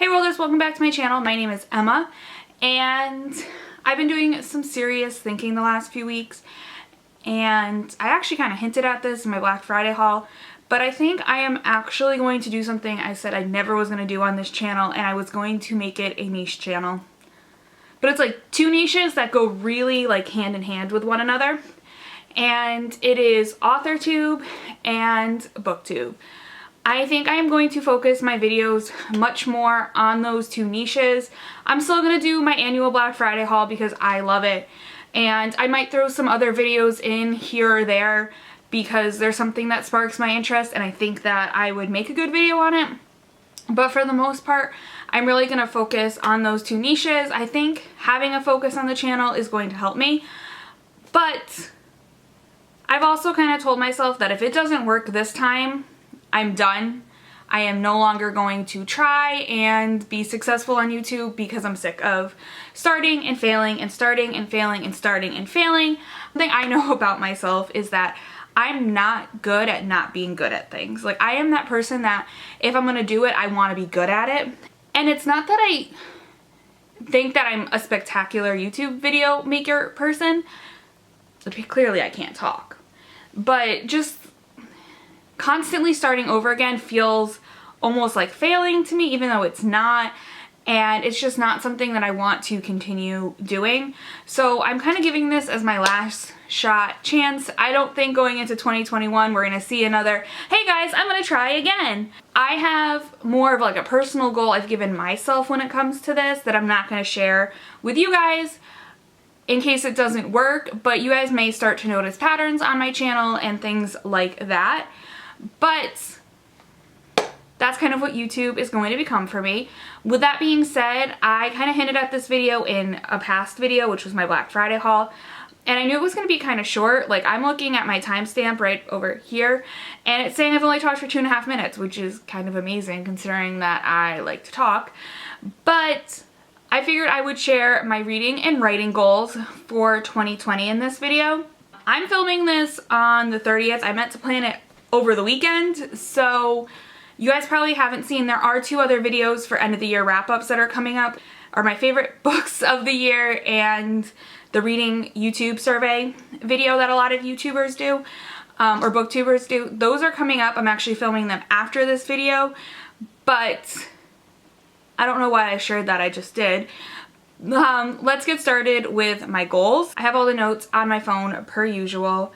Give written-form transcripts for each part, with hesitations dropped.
Hey worlders, welcome back to my channel. My name is Emma and I've been doing some serious thinking the last few weeks, and I actually kind of hinted at this in my Black Friday haul, but I think I am actually going to do something I said I never was going to do on this channel, and I was going to make it a niche channel. But it's like two niches that go really like hand in hand with one another, and it is AuthorTube and BookTube. I think I am going to focus my videos much more on those two niches. I'm still going to do my annual Black Friday haul because I love it. And I might throw some other videos in here or there because there's something that sparks my interest and I think that I would make a good video on it. But for the most part, I'm really going to focus on those two niches. I think having a focus on the channel is going to help me. But I've also kind of told myself that if it doesn't work this time, I'm done. I am no longer going to try and be successful on YouTube because I'm sick of starting and failing and starting and failing and starting and failing. One thing I know about myself is that I'm not good at not being good at things. Like, I am that person that if I'm going to do it, I want to be good at it. And it's not that I think that I'm a spectacular YouTube video maker person. Clearly I can't talk. But just constantly starting over again feels almost like failing to me, even though it's not, and it's just not something that I want to continue doing. So I'm kind of giving this as my last shot chance. I don't think going into 2021 we're gonna see another, hey guys, I'm gonna try again. I have more of like a personal goal I've given myself when it comes to this that I'm not gonna share with you guys in case it doesn't work, but you guys may start to notice patterns on my channel and things like that. But that's kind of what YouTube is going to become for me. With that being said, I kind of hinted at this video in a past video, which was my Black Friday haul, and I knew it was going to be kind of short. Like, I'm looking at my timestamp right over here, and it's saying I've only talked for 2.5 minutes, which is kind of amazing considering that I like to talk. But I figured I would share my reading and writing goals for 2020 in this video. I'm filming this on the 30th. I meant to plan it over the weekend, so you guys probably haven't seen, there are 2 other videos for end of the year wrap-ups that are coming up, are my favorite books of the year and the reading YouTube survey video that a lot of YouTubers do, or booktubers do. Those are coming up. I'm actually filming them after this video, but I don't know why I shared that, I just did. Let's get started with my goals. I have all the notes on my phone per usual,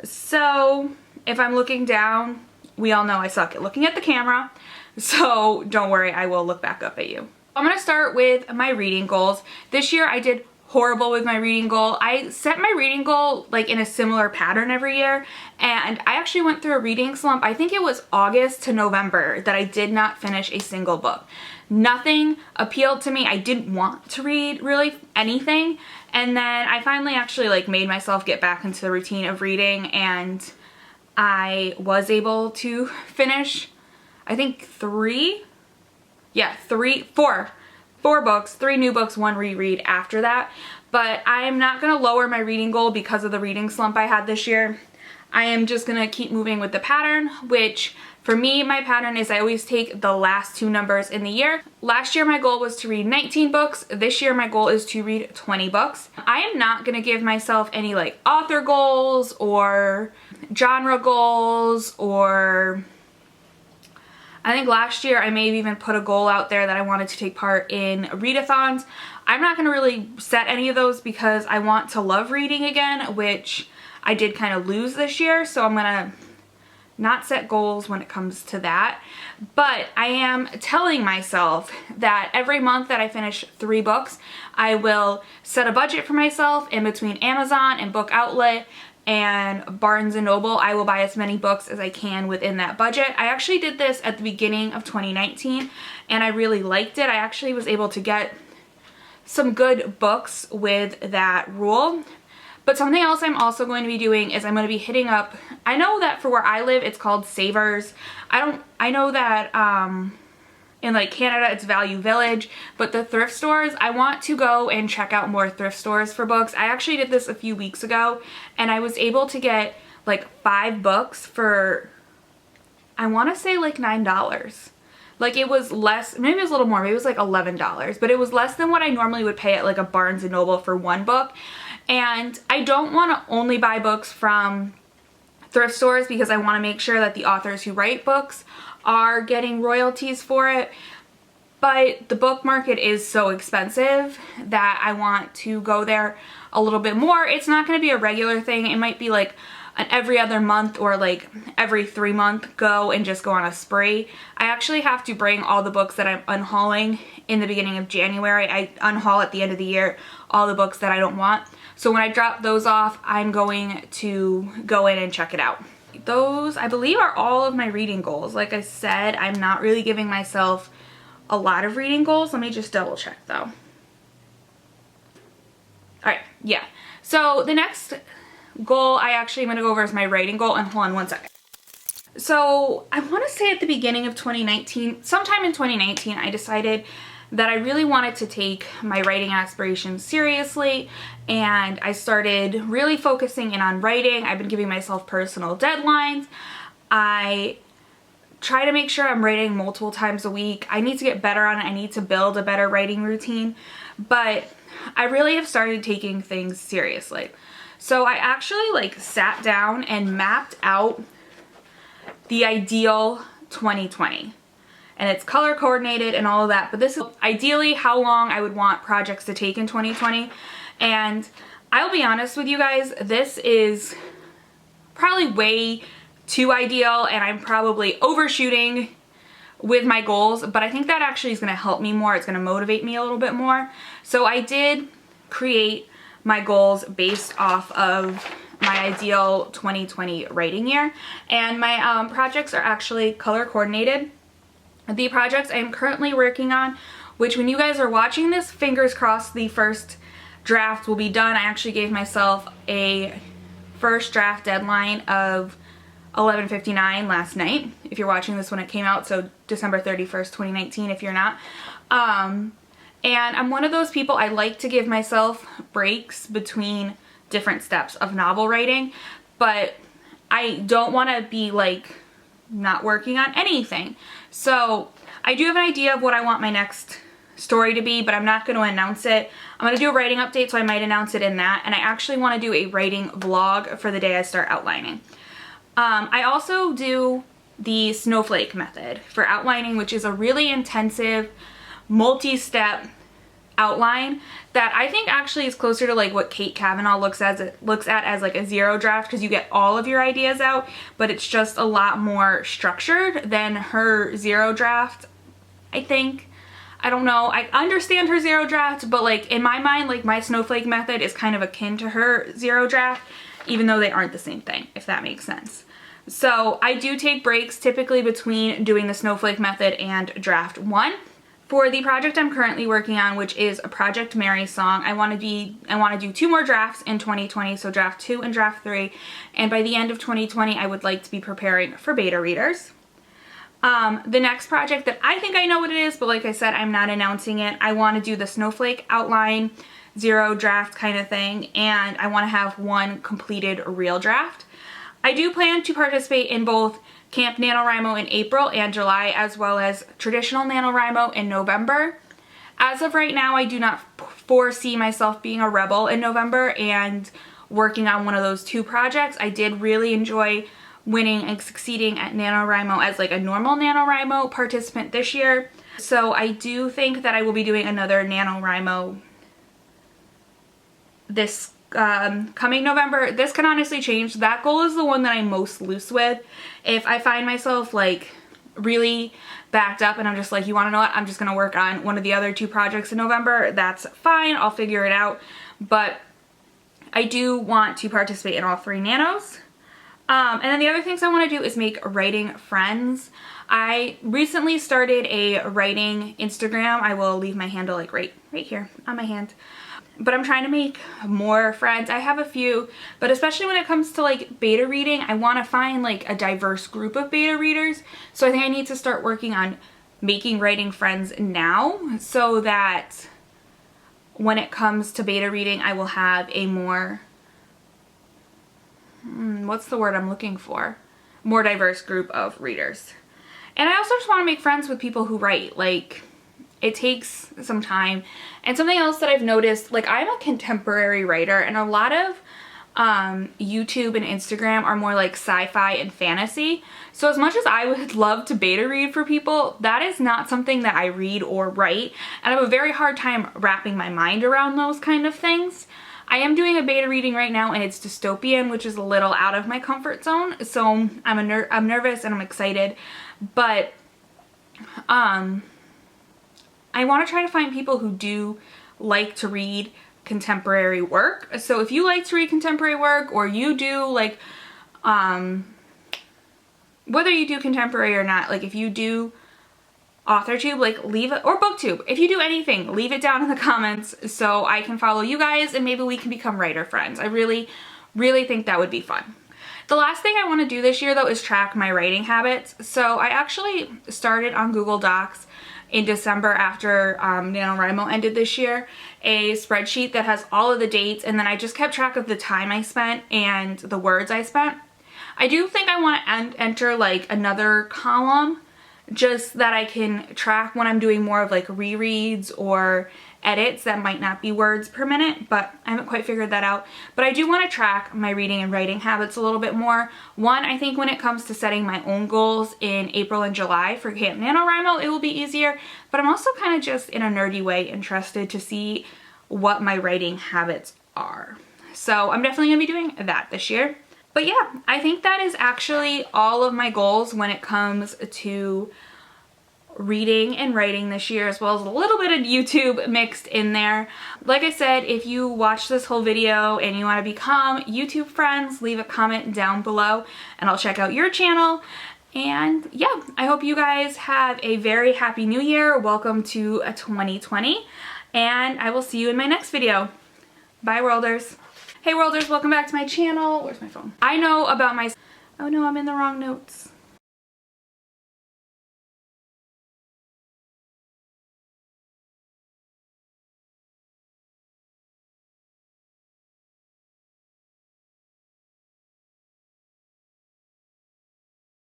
so if I'm looking down, we all know I suck at looking at the camera, so don't worry, I will look back up at you. I'm going to start with my reading goals. This year I did horrible with my reading goal. I set my reading goal like in a similar pattern every year, and I actually went through a reading slump. I think it was August to November that I did not finish a single book. Nothing appealed to me. I didn't want to read really anything, and then I finally actually like made myself get back into the routine of reading, and I was able to finish, I think 4 books, 3 new books, 1 reread after that. But I'm not going to lower my reading goal because of the reading slump I had this year. I am just going to keep moving with the pattern, which for me, my pattern is I always take the last 2 numbers in the year. Last year my goal was to read 19 books. This year my goal is to read 20 books. I am not going to give myself any like author goals or genre goals, or I think last year I may have even put a goal out there that I wanted to take part in readathons. I'm not going to really set any of those because I want to love reading again, which I did kind of lose this year, so I'm going to not set goals when it comes to that. But I am telling myself that every month that I finish 3 books, I will set a budget for myself in between Amazon and Book Outlet and Barnes & Noble. I will buy as many books as I can within that budget. I actually did this at the beginning of 2019 and I really liked it. I actually was able to get some good books with that rule. But something else I'm also going to be doing is I'm going to be hitting up, I know that for where I live it's called Savers. I know that in like Canada it's Value Village, but the thrift stores, I want to go and check out more thrift stores for books. I actually did this a few weeks ago and I was able to get like 5 books for, I want to say like $9. Like it was less, maybe it was a little more, maybe it was like $11, but it was less than what I normally would pay at like a Barnes & Noble for one book. And I don't want to only buy books from thrift stores because I want to make sure that the authors who write books are getting royalties for it. But the book market is so expensive that I want to go there a little bit more. It's not going to be a regular thing. It might be like an every other month or like every 3 month go and just go on a spree. I actually have to bring all the books that I'm unhauling in the beginning of January. I unhaul at the end of the year all the books that I don't want. So when I drop those off, I'm going to go in and check it out. Those, I believe, are all of my reading goals. Like I said, I'm not really giving myself a lot of reading goals. Let me just double check though. Alright, yeah. So the next goal I actually am going to go over is my writing goal, and hold on one second. So I want to say at the beginning of 2019, sometime in 2019, I decided that I really wanted to take my writing aspirations seriously, and I started really focusing in on writing. I've been giving myself personal deadlines. I try to make sure I'm writing multiple times a week. I need to get better on it. I need to build a better writing routine, but I really have started taking things seriously. So I actually like sat down and mapped out the ideal 2020. And it's color coordinated and all of that, but this is ideally how long I would want projects to take in 2020. And I'll be honest with you guys, this is probably way too ideal and I'm probably overshooting with my goals, but I think that actually is going to help me more. It's going to motivate me a little bit more. So I did create my goals based off of my ideal 2020 writing year, and my projects are actually color coordinated. The projects I am currently working on, which when you guys are watching this, fingers crossed the first draft will be done. I actually gave myself a first draft deadline of 11:59 last night, if you're watching this when it came out, so December 31st, 2019 if you're not. And I'm one of those people, I like to give myself breaks between different steps of novel writing, but I don't want to be like not working on anything. So I do have an idea of what I want my next story to be, but I'm not going to announce it. I'm going to do a writing update, so I might announce it in that, and I actually want to do a writing vlog for the day I start outlining. I also do the snowflake method for outlining, which is a really intensive multi-step outline that I think actually is closer to like what Kate Kavanaugh looks at as like a zero draft, because you get all of your ideas out, but it's just a lot more structured than her zero draft, I think. I don't know. I understand her zero draft, but like in my mind, like my snowflake method is kind of akin to her zero draft, even though they aren't the same thing, if that makes sense. So I do take breaks typically between doing the snowflake method and draft 1. For the project I'm currently working on, which is a Project Mary song, I want to do 2 more drafts in 2020, so draft 2 and draft 3, and by the end of 2020 I would like to be preparing for beta readers. The next project that I think I know what it is, but like I said, I'm not announcing it. I want to do the snowflake outline, zero draft kind of thing, and I want to have 1 completed real draft. I do plan to participate in both Camp NaNoWriMo in April and July, as well as traditional NaNoWriMo in November. As of right now, I do not foresee myself being a rebel in November and working on one of those 2 projects. I did really enjoy winning and succeeding at NaNoWriMo as like a normal NaNoWriMo participant this year. So I do think that I will be doing another NaNoWriMo this coming November. This can honestly change. That goal is the one that I'm most loose with. If I find myself like really backed up and I'm just like, you want to know what, I'm just going to work on one of the other 2 projects in November, that's fine. I'll figure it out. But I do want to participate in all 3 nanos. And then the other things I want to do is make writing friends. I recently started a writing Instagram. I will leave my handle like right here on my hand. But I'm trying to make more friends. I have a few, but especially when it comes to like beta reading, I want to find like a diverse group of beta readers. So I think I need to start working on making writing friends now, so that when it comes to beta reading, I will have a more, what's the word I'm looking for? More diverse group of readers. And I also just want to make friends with people who write. Like, it takes some time. And something else that I've noticed, like, I'm a contemporary writer, and a lot of YouTube and Instagram are more like sci-fi and fantasy. So as much as I would love to beta read for people, that is not something that I read or write, and I have a very hard time wrapping my mind around those kind of things. I am doing a beta reading right now, and it's dystopian, which is a little out of my comfort zone, so I'm nervous and I'm excited, but I want to try to find people who do like to read contemporary work. So if you like to read contemporary work, or you do like whether you do contemporary or not, like if you do AuthorTube, like leave it, or BookTube, if you do anything, leave it down in the comments so I can follow you guys and maybe we can become writer friends. I really think that would be fun. The last thing I want to do this year though is track my writing habits. So I actually started on Google Docs in December after NaNoWriMo ended this year, a spreadsheet that has all of the dates, and then I just kept track of the time I spent and the words I spent. I do think I want to enter like another column just that I can track when I'm doing more of like rereads or edits that might not be words per minute, but I haven't quite figured that out. But I do want to track my reading and writing habits a little bit more. One, I think when it comes to setting my own goals in April and July for Camp NaNoWriMo, it will be easier, but I'm also kind of just in a nerdy way interested to see what my writing habits are. So I'm definitely going to be doing that this year. But yeah, I think that is actually all of my goals when it comes to reading and writing this year, as well as a little bit of YouTube mixed in there. Like I said, if you watch this whole video and you want to become YouTube friends, leave a comment down below and I'll check out your channel. And yeah, I hope you guys have a very happy new year. Welcome to 2020, and I will see you in my next video. Bye, Worlders. Hey Worlders, welcome back to my channel. Where's my phone? I know about my... Oh no, I'm in the wrong notes.